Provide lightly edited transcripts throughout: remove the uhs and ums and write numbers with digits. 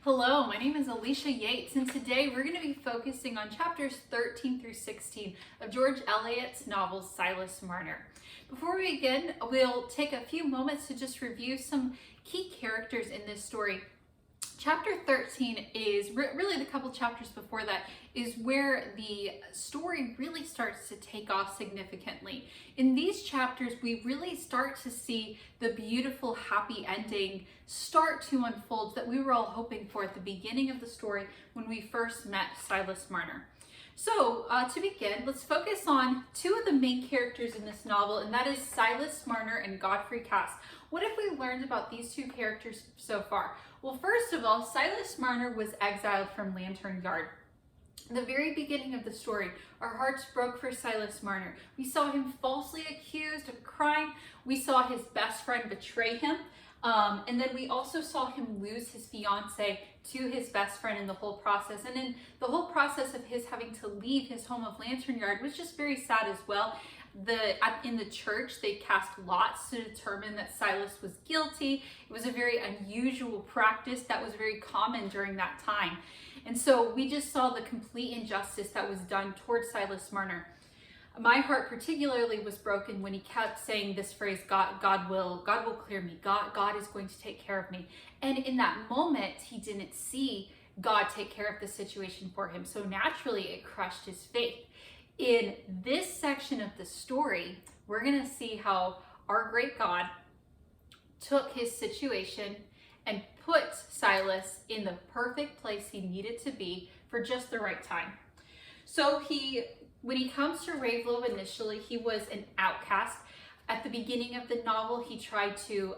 Hello, my name is Alicia Yates, and today we're going to be focusing on chapters 13 through 16 of George Eliot's novel Silas Marner. Before we begin, we'll take a few moments to just review some key characters in this story. Chapter 13 is really the couple chapters before that is where the story really starts to take off significantly. In these chapters, we really start to see the beautiful, happy ending start to unfold that we were all hoping for at the beginning of the story when we first met Silas Marner. So to begin, let's focus on two of the main characters in this novel, and that is Silas Marner and Godfrey Cass. What have we learned about these two characters so far? Well, first of all, Silas Marner was exiled from Lantern Yard. In the very beginning of the story, our hearts broke for Silas Marner. We saw him falsely accused of crime. We saw his best friend betray him. And then we also saw him lose his fiance to his best friend in the whole process. And in the whole process of his having to leave his home of Lantern Yard was just very sad as well. In the church, they cast lots to determine that Silas was guilty. It was a very unusual practice that was very common during that time. And so we just saw the complete injustice that was done towards Silas Marner. My heart particularly was broken when he kept saying this phrase, God will clear me. God is going to take care of me. And in that moment, he didn't see God take care of the situation for him. So naturally, it crushed his faith. In this section of the story, we're going to see how our great God took his situation and put Silas in the perfect place he needed to be for just the right time. So when he comes to Ravelove initially, he was an outcast. At the beginning of the novel, he tried to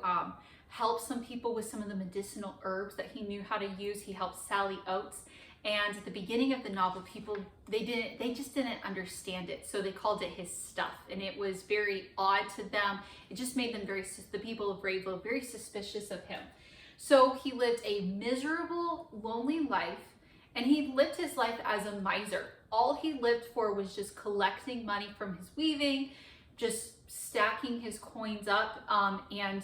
help some people with some of the medicinal herbs that he knew how to use. He helped Sally Oates. And at the beginning of the novel, people, they just didn't understand it. So they called it his stuff. And it was very odd to them. It just made them the people of Ravelove, very suspicious of him. So he lived a miserable, lonely life. And he lived his life as a miser. All he lived for was just collecting money from his weaving, just stacking his coins up, and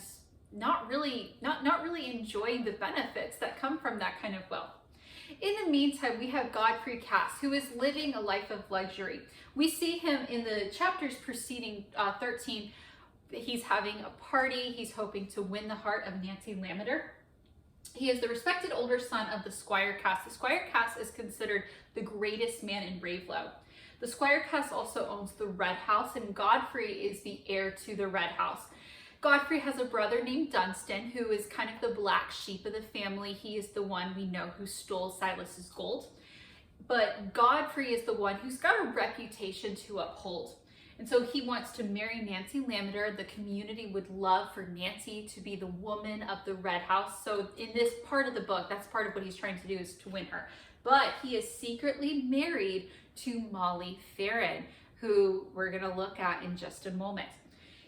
not really enjoying the benefits that come from that kind of wealth. In the meantime, we have Godfrey Cass, who is living a life of luxury. We see him in the chapters preceding 13. He's having a party. He's hoping to win the heart of Nancy Lammeter. He is the respected older son of the Squire Cass. The Squire Cass is considered the greatest man in Ravelove. The Squire Cass also owns the Red House, and Godfrey is the heir to the Red House. Godfrey has a brother named Dunstan, who is kind of the black sheep of the family. He is the one we know who stole Silas's gold. But Godfrey is the one who's got a reputation to uphold. And so he wants to marry Nancy Lammeter. The community would love for Nancy to be the woman of the Red House. So in this part of the book, that's part of what he's trying to do, is to win her. But he is secretly married to Molly Farron, who we're going to look at in just a moment.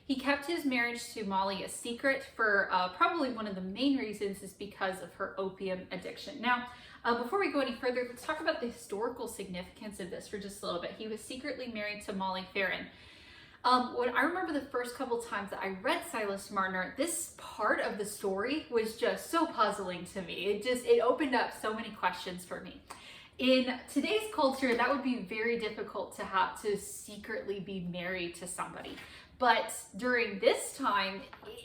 He kept his marriage to Molly a secret for probably one of the main reasons is because of her opium addiction. Now, before we go any further, let's talk about the historical significance of this for just a little bit. He was secretly married to Molly Farron. When I remember the first couple times that I read Silas Marner, this part of the story was just so puzzling to me. It opened up so many questions for me. In today's culture, that would be very difficult to have to secretly be married to somebody. But during this time,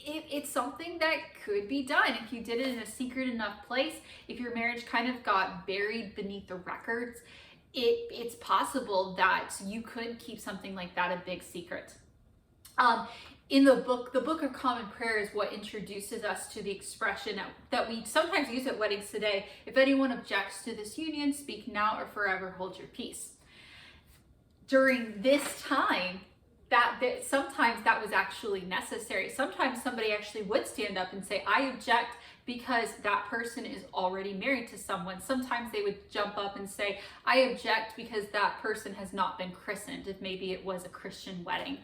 it's something that could be done. If you did it in a secret enough place, if your marriage kind of got buried beneath the records, it's possible that you could keep something like that a big secret. In the Book of Common Prayer is what introduces us to the expression that we sometimes use at weddings today. If anyone objects to this union, speak now or forever hold your peace. During this time, sometimes that was actually necessary. Sometimes somebody actually would stand up and say, I object, because that person is already married to someone. Sometimes they would jump up and say, I object because that person has not been christened, if maybe it was a Christian wedding.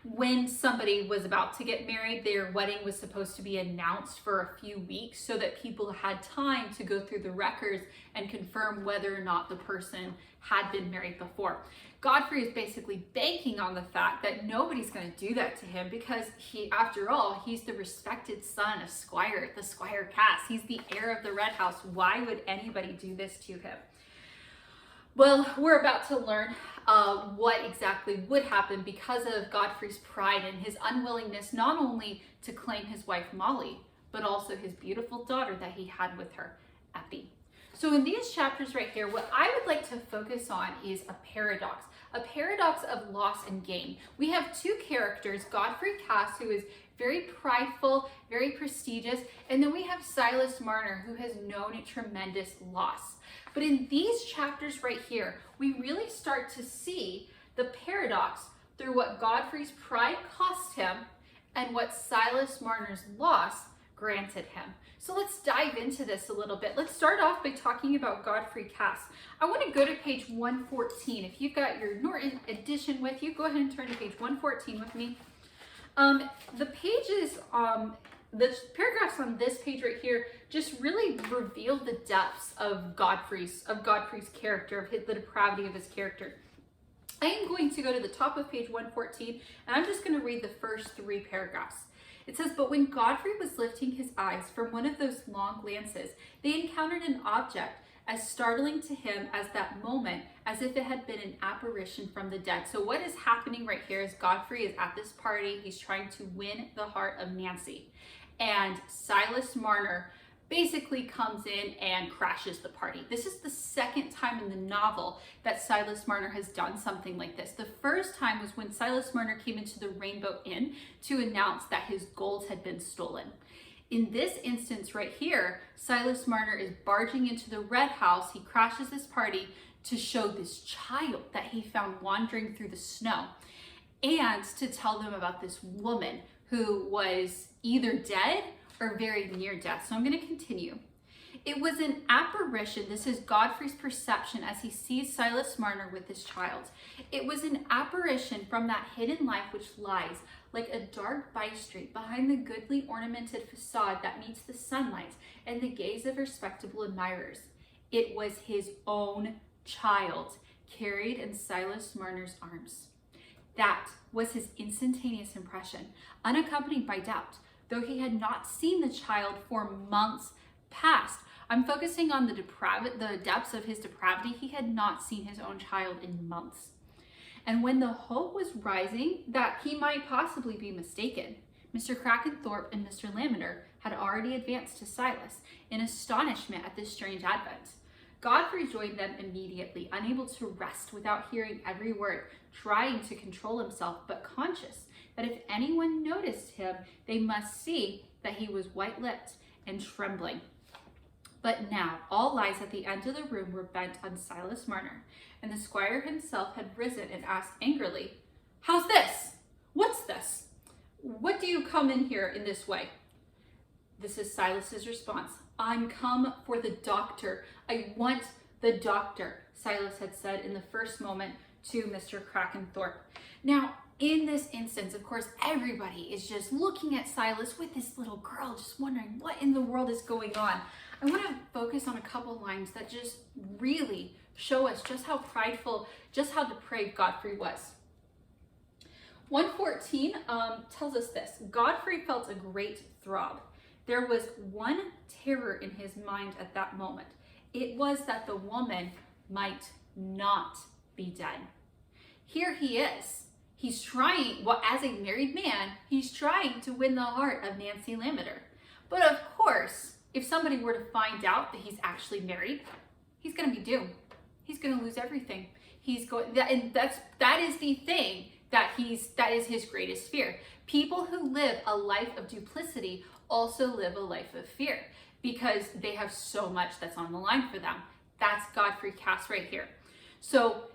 When somebody was about to get married, their wedding was supposed to be announced for a few weeks so that people had time to go through the records and confirm whether or not the person had been married before. Godfrey is basically banking on the fact that nobody's going to do that to him because after all, he's the respected son of the Squire Cass. He's the heir of the Red House. Why would anybody do this to him? Well, we're about to learn what exactly would happen because of Godfrey's pride and his unwillingness not only to claim his wife Molly, but also his beautiful daughter that he had with her, Effie. So in these chapters right here, what I would like to focus on is a paradox of loss and gain. We have two characters, Godfrey Cass, who is very prideful, very prestigious, and then we have Silas Marner, who has known a tremendous loss. But in these chapters right here, we really start to see the paradox through what Godfrey's pride cost him and what Silas Marner's loss granted him. So let's dive into this a little bit. Let's start off by talking about Godfrey Cass. I want to go to page 114. If you've got your Norton edition with you, go ahead and turn to page 114 with me. The pages, the paragraphs on this page right here just really reveal the depths of Godfrey's character, the depravity of his character. I am going to go to the top of page 114, and I'm just going to read the first 3 paragraphs. It says, "But when Godfrey was lifting his eyes from one of those long glances, they encountered an object as startling to him as that moment, as if it had been an apparition from the dead." So what is happening right here is Godfrey is at this party. He's trying to win the heart of Nancy. And Silas Marner basically comes in and crashes the party. This is the second time in the novel that Silas Marner has done something like this. The first time was when Silas Marner came into the Rainbow Inn to announce that his gold had been stolen. In this instance right here, Silas Marner is barging into the Red House. He crashes this party to show this child that he found wandering through the snow and to tell them about this woman who was either dead or very near death. So I'm going to continue. "It was an apparition." This is Godfrey's perception as he sees Silas Marner with this child. "It was an apparition from that hidden life which lies like a dark by-street behind the goodly ornamented facade that meets the sunlight and the gaze of respectable admirers. It was his own child carried in Silas Marner's arms. That was his instantaneous impression, unaccompanied by doubt, though he had not seen the child for months past." I'm focusing on the depths of his depravity. He had not seen his own child in months. "And when the hope was rising that he might possibly be mistaken, Mr. Crackenthorpe and Mr. Lamender had already advanced to Silas in astonishment at this strange advent. Godfrey joined them immediately, unable to rest without hearing every word, trying to control himself, but conscious that if anyone noticed him, they must see that he was white-lipped and trembling. But now all eyes at the end of the room were bent on Silas Marner, and the squire himself had risen and asked angrily, 'How's this? What's this? What do you come in here in this way?' This is Silas's response. 'I'm come for the doctor. I want the doctor,' Silas had said in the first moment to Mr. Crackenthorpe. Now, in this instance, of course, everybody is just looking at Silas with this little girl, just wondering what in the world is going on. I want to focus on a couple lines that just really show us just how prideful, just how depraved Godfrey was. 114 tells us this. "Godfrey felt a great throb. There was one terror in his mind at that moment. It was that the woman might not be dead. Here he is. He's trying, well, as a married man, he's trying to win the heart of Nancy Lamender. But of course, if somebody were to find out that he's actually married, he's going to be doomed. He's going to lose everything. That is the thing that is his greatest fear. People who live a life of duplicity also live a life of fear because they have so much that's on the line for them. That's Godfrey Cass right here. So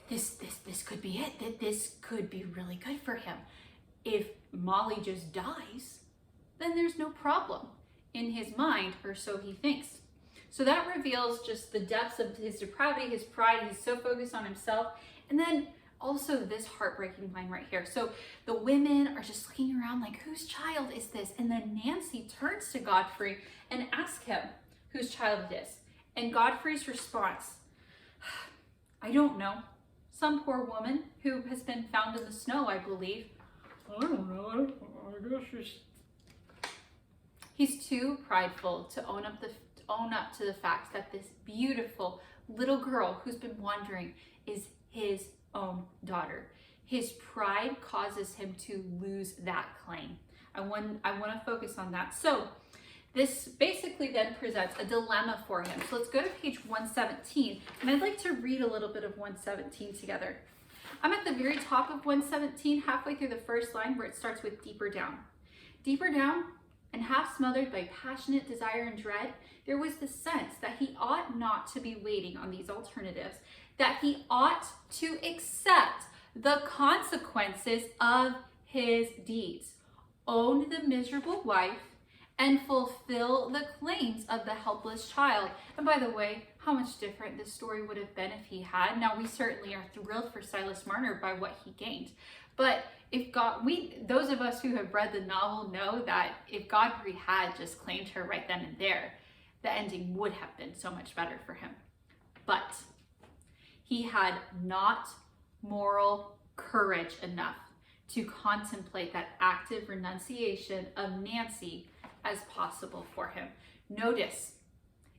this could be it. That this could be really good for him. If Molly just dies, then there's no problem in his mind, or so he thinks. So that reveals just the depths of his depravity, his pride. He's so focused on himself. And then also this heartbreaking line right here. So the women are just looking around like, whose child is this? And then Nancy turns to Godfrey and asks him whose child it is. And Godfrey's response, I don't know. Some poor woman who has been found in the snow, I believe. I don't know. I guess she's... He's too prideful to own up to the fact that this beautiful little girl who's been wandering is his own daughter. His pride causes him to lose that claim. I want to focus on that. So this basically then presents a dilemma for him. So let's go to page 117, and I'd like to read a little bit of 117 together. I'm at the very top of 117, halfway through the first line where it starts with deeper down. Deeper down, and half smothered by passionate desire and dread, there was the sense that he ought not to be waiting on these alternatives, that he ought to accept the consequences of his deeds, own the miserable wife, and fulfill the claims of the helpless child. And by the way, how much different this story would have been if he had. Now, we certainly are thrilled for Silas Marner by what he gained. But if those of us who have read the novel know that if Godfrey had just claimed her right then and there, the ending would have been so much better for him. But he had not moral courage enough to contemplate that active renunciation of Nancy as possible for him. Notice,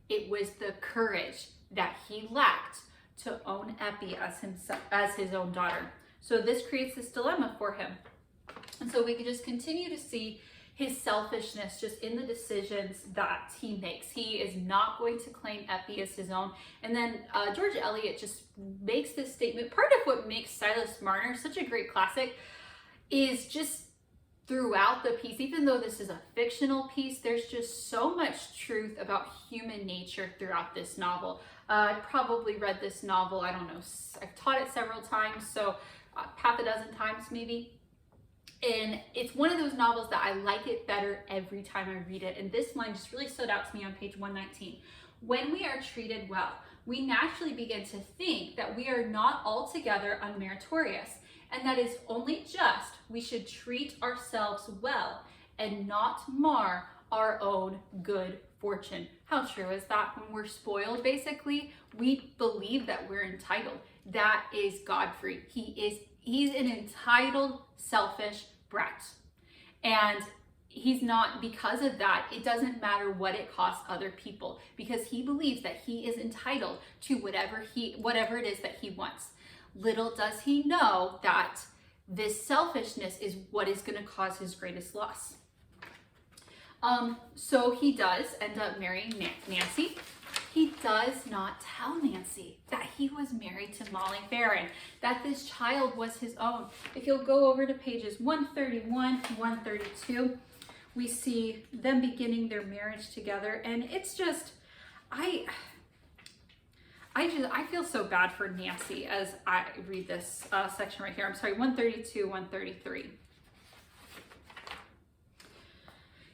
it was the courage that he lacked to own Epi as his own daughter. So this creates this dilemma for him. And so we can just continue to see his selfishness just in the decisions that he makes. He is not going to claim Epi as his own. And then George Eliot just makes this statement. Part of what makes Silas Marner such a great classic is just throughout the piece, even though this is a fictional piece, there's just so much truth about human nature throughout this novel. I probably read this novel, I don't know, I've taught it several times, so half a dozen times maybe. And it's one of those novels that I like it better every time I read it. And this line just really stood out to me on page 119. When we are treated well, we naturally begin to think that we are not altogether unmeritorious, and that is only just we should treat ourselves well and not mar our own good fortune. How true is that? When we're spoiled, basically, we believe that we're entitled. That is Godfrey. He's an entitled, selfish brat. And he's not, because of that, it doesn't matter what it costs other people, because he believes that he is entitled to whatever it is that he wants. Little does he know that this selfishness is what is going to cause his greatest loss. So he does end up marrying Nancy. He does not tell Nancy that he was married to Molly Farron, that this child was his own. If you'll go over to pages 131, 132, we see them beginning their marriage together. And it's just, I feel so bad for Nancy as I read this section right here. I'm sorry, 132, 133.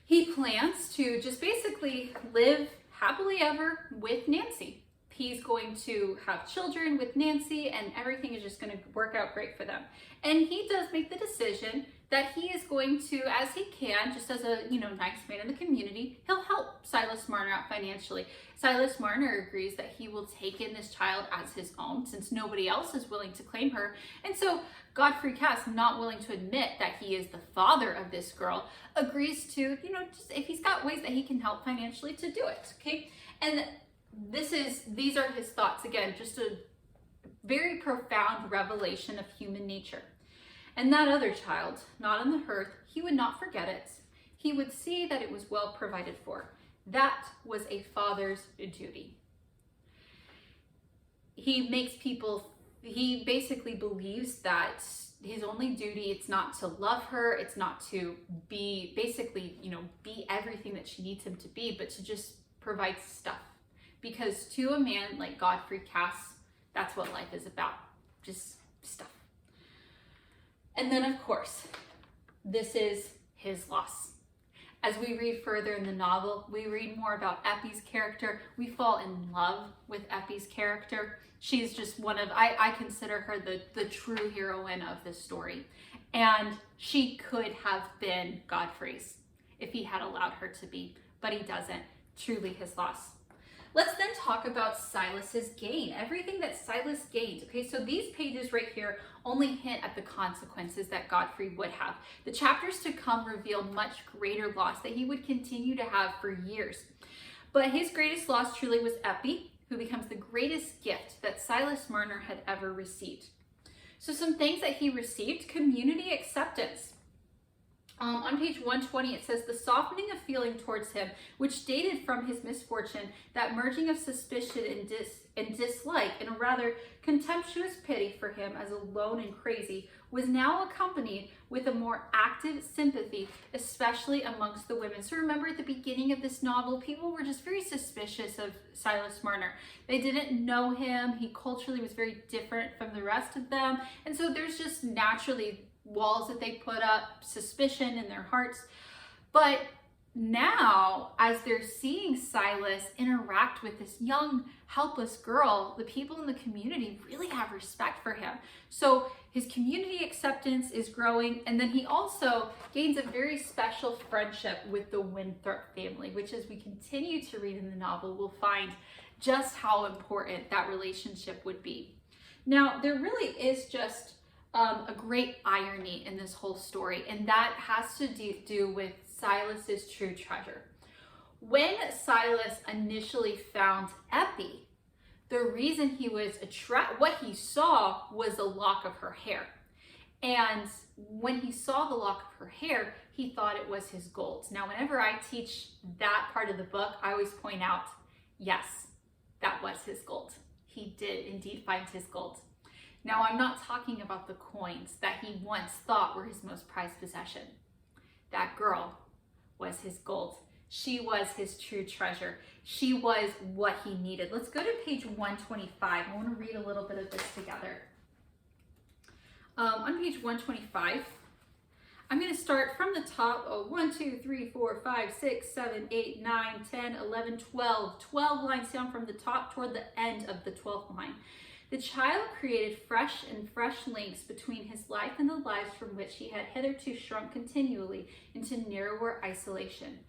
He plans to just basically live happily ever with Nancy. He's going to have children with Nancy, and everything is just going to work out great for them. And he does make the decision that he is going to, as he can, just as a nice man in the community, he'll help Silas Marner out financially. Silas Marner agrees that he will take in this child as his own, since nobody else is willing to claim her. And so Godfrey Cass, not willing to admit that he is the father of this girl, agrees to, just if he's got ways that he can help financially, to do it. Okay, and these are his thoughts. Again, just a very profound revelation of human nature. And that other child, not on the hearth, he would not forget it. He would see that it was well provided for. That was a father's duty. He basically believes that his only duty, it's not to love her, it's not to be be everything that she needs him to be, but to just provide stuff. Because to a man like Godfrey Cass, that's what life is about, just stuff. And then, of course, this is his loss. As we read further in the novel, we read more about Eppie's character. We fall in love with Eppie's character. She's just I consider her the true heroine of this story. And she could have been Godfrey's if he had allowed her to be, but he doesn't. Truly his loss. Let's then talk about Silas's gain, everything that Silas gained. Okay, so these pages right here only hint at the consequences that Godfrey would have. The chapters to come reveal much greater loss that he would continue to have for years. But his greatest loss truly was Eppie, who becomes the greatest gift that Silas Marner had ever received. So some things that he received: community acceptance. On page 120, it says, the softening of feeling towards him, which dated from his misfortune, that merging of suspicion and dislike in a rather contemptuous pity for him as alone and crazy, was now accompanied with a more active sympathy, especially amongst the women. So remember, at the beginning of this novel, people were just very suspicious of Silas Marner. They didn't know him. He culturally was very different from the rest of them. And so there's just naturally walls that they put up, suspicion in their hearts. But now, as they're seeing Silas interact with this young, helpless girl, the people in the community really have respect for him. So his community acceptance is growing, and then he also gains a very special friendship with the Winthrop family, which, as we continue to read in the novel, we'll find just how important that relationship would be. Now, there really is just a great irony in this whole story, and that has to do with Silas's true treasure. When Silas initially found Eppie, the reason he was what he saw was a lock of her hair. And when he saw the lock of her hair, he thought it was his gold. Now, whenever I teach that part of the book, I always point out, yes, that was his gold. He did indeed find his gold. Now, I'm not talking about the coins that he once thought were his most prized possession. That girl was his gold. She was his true treasure. She was what he needed. Let's go to page 125. I want to read a little bit of this together. On page 125, I'm going to start from the top. 1, 2, 3, 4, 5, 6, 7, 8, 9, 10, 11, 12. 12 lines down from the top toward the end of the 12th line. The child created fresh links between his life and the lives from which he had hitherto shrunk continually into narrower isolation.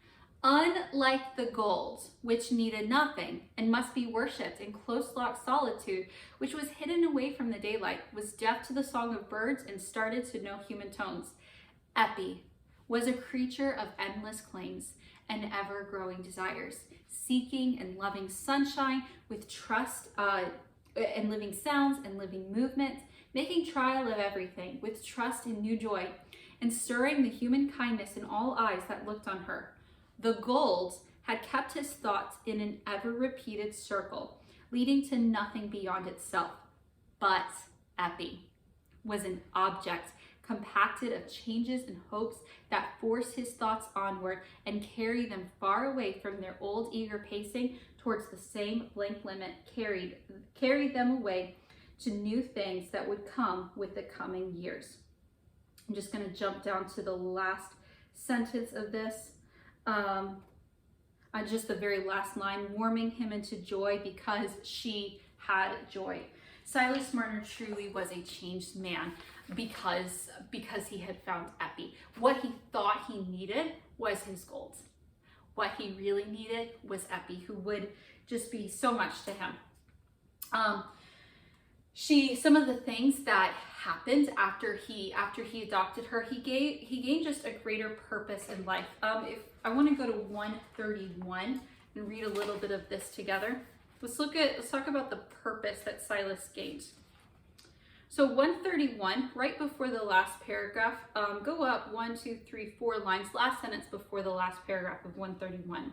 Unlike the gold, which needed nothing and must be worshipped in close-locked solitude, which was hidden away from the daylight, was deaf to the song of birds and started to know human tones, Eppie was a creature of endless claims and ever-growing desires, seeking and loving sunshine with trust and living sounds and living movement, making trial of everything with trust and new joy, and stirring the human kindness in all eyes that looked on her. The gold had kept his thoughts in an ever-repeated circle, leading to nothing beyond itself. But Eppie was an object compacted of changes and hopes that forced his thoughts onward and carried them far away from their old eager pacing towards the same blank limit, carried them away to new things that would come with the coming years. I'm just going to jump down to the last sentence of this. Just the very last line, warming him into joy because she had joy. Silas Marner truly was a changed man because he had found Eppie. What he thought he needed was his gold. What he really needed was Eppie, who would just be so much to him. Some of the things that happened after he adopted her, he gained just a greater purpose in life. If I want to go to 131 and read a little bit of this together. Let's talk about the purpose that Silas gained. So 131, right before the last paragraph, go up 1, 2, 3, 4 lines, last sentence before the last paragraph of 131.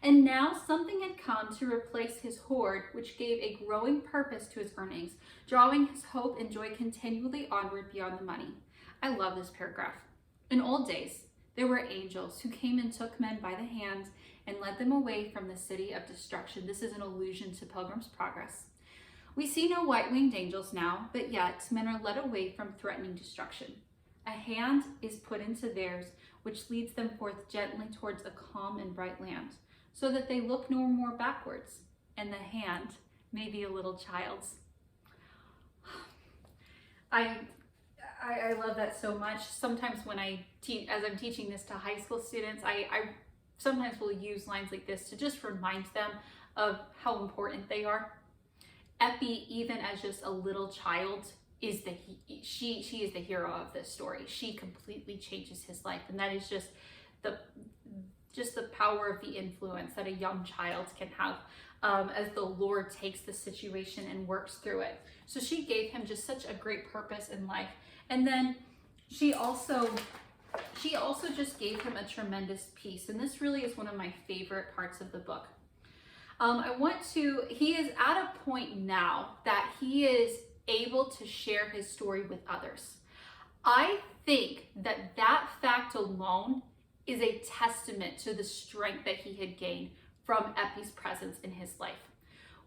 And now something had come to replace his hoard, which gave a growing purpose to his earnings, drawing his hope and joy continually onward beyond the money. I love this paragraph. In old days, there were angels who came and took men by the hand and led them away from the city of destruction. This is an allusion to Pilgrim's Progress. We see no white-winged angels now, but yet men are led away from threatening destruction. A hand is put into theirs which leads them forth gently towards a calm and bright land, so that they look no more backwards, and the hand may be a little child's. I love that so much. Sometimes when as I'm teaching this to high school students, I sometimes will use lines like this to just remind them of how important they are. Epi, even as just a little child, is she is the hero of this story. She completely changes his life, and that is just the power of the influence that a young child can have as the Lord takes the situation and works through it. So she gave him just such a great purpose in life. And then she also just gave him a tremendous peace. And this really is one of my favorite parts of the book. He is at a point now that he is able to share his story with others. I think that fact alone is a testament to the strength that he had gained from Epi's presence in his life.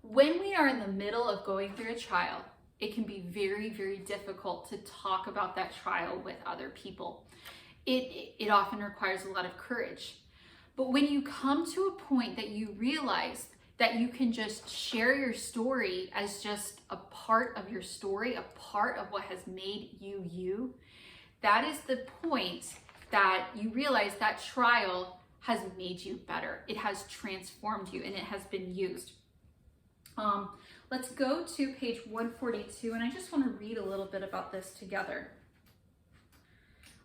When we are in the middle of going through a trial, it can be very, very difficult to talk about that trial with other people. It often requires a lot of courage. But when you come to a point that you realize that you can just share your story as just a part of your story, a part of what has made you you, that is the point that you realize that trial has made you better. It has transformed you, and it has been used. Let's go to page 142, and I just want to read a little bit about this together.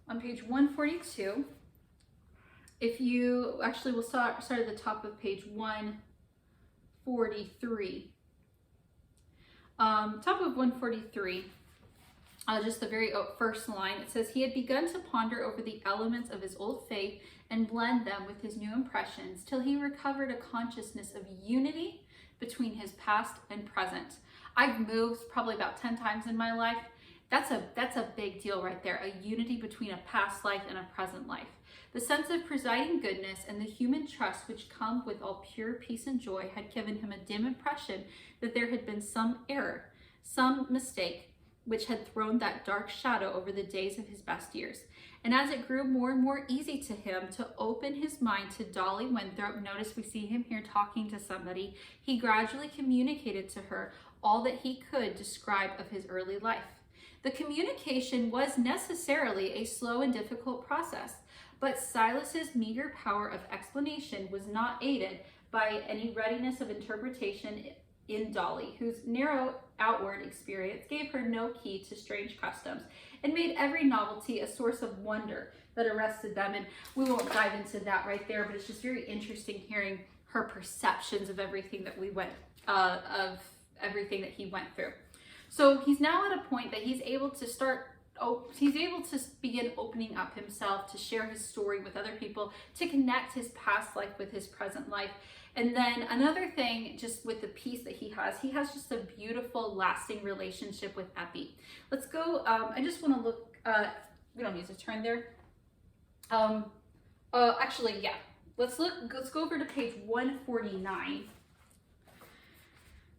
On page 142, we'll start at the top of page 143. Top of 143, just the very first line, it says, he had begun to ponder over the elements of his old faith and blend them with his new impressions till he recovered a consciousness of unity between his past and present. I've moved probably about 10 times in my life. That's a big deal right there, a unity between a past life and a present life. The sense of presiding goodness and the human trust which come with all pure peace and joy had given him a dim impression that there had been some error, some mistake, which had thrown that dark shadow over the days of his best years. And as it grew more and more easy to him to open his mind to Dolly Winthrop, notice we see him here talking to somebody, he gradually communicated to her all that he could describe of his early life. The communication was necessarily a slow and difficult process, but Silas's meager power of explanation was not aided by any readiness of interpretation in Dolly, whose narrow outward experience gave her no key to strange customs and made every novelty a source of wonder that arrested them. And we won't dive into that right there, but it's just very interesting hearing her perceptions of everything that he went through. So he's now at a point that he's able to begin opening up himself, to share his story with other people, to connect his past life with his present life. And then another thing, just with the peace that he has just a beautiful, lasting relationship with Epi. Let's go, I just want to look, we don't need to turn there. Actually, yeah, let's go over to page 149.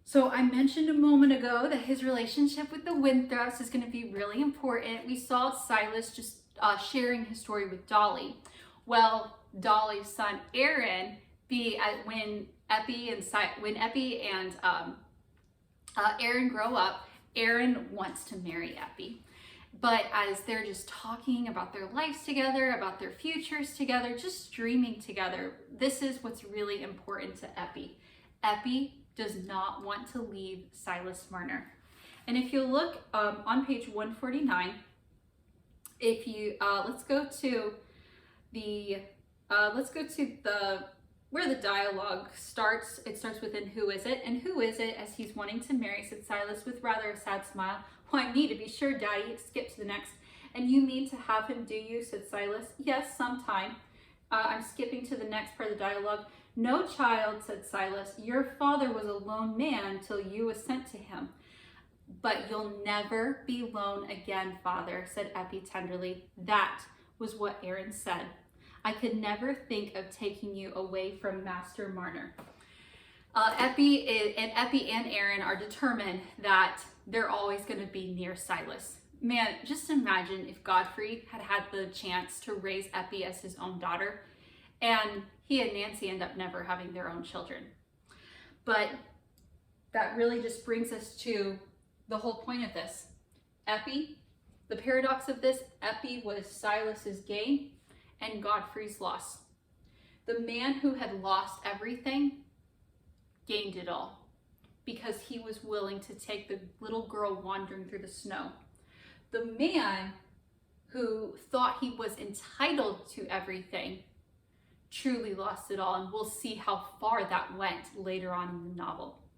So I mentioned a moment ago that his relationship with the Winthrops is going to be really important. We saw Silas just sharing his story with Dolly. Well, Dolly's son Aaron, when Epi and Aaron grow up, Aaron wants to marry Epi. But as they're just talking about their lives together, about their futures together, just dreaming together, this is what's really important to Epi. Epi does not want to leave Silas Marner. And if you look on page 149, let's go to where the dialogue starts. It starts with, "And who is it? And who is it?" As he's wanting to marry, said Silas with rather a sad smile. "Why, me, to be sure, Daddy." Skip to the next. "And you mean to have him, do you?" said Silas. "Yes, sometime." I'm skipping to the next part of the dialogue. "No, child," said Silas. "Your father was a lone man till you was sent to him." "But you'll never be lone again, father," said Epi tenderly. "That was what Aaron said. I could never think of taking you away from Master Marner." Epi and Aaron are determined that they're always going to be near Silas. Man, just imagine if Godfrey had had the chance to raise Epi as his own daughter, and he and Nancy end up never having their own children. But that really just brings us to the whole point of this. Epi, the paradox of this, Epi was Silas's gain and Godfrey's loss. The man who had lost everything gained it all because he was willing to take the little girl wandering through the snow. The man who thought he was entitled to everything truly lost it all, and we'll see how far that went later on in the novel.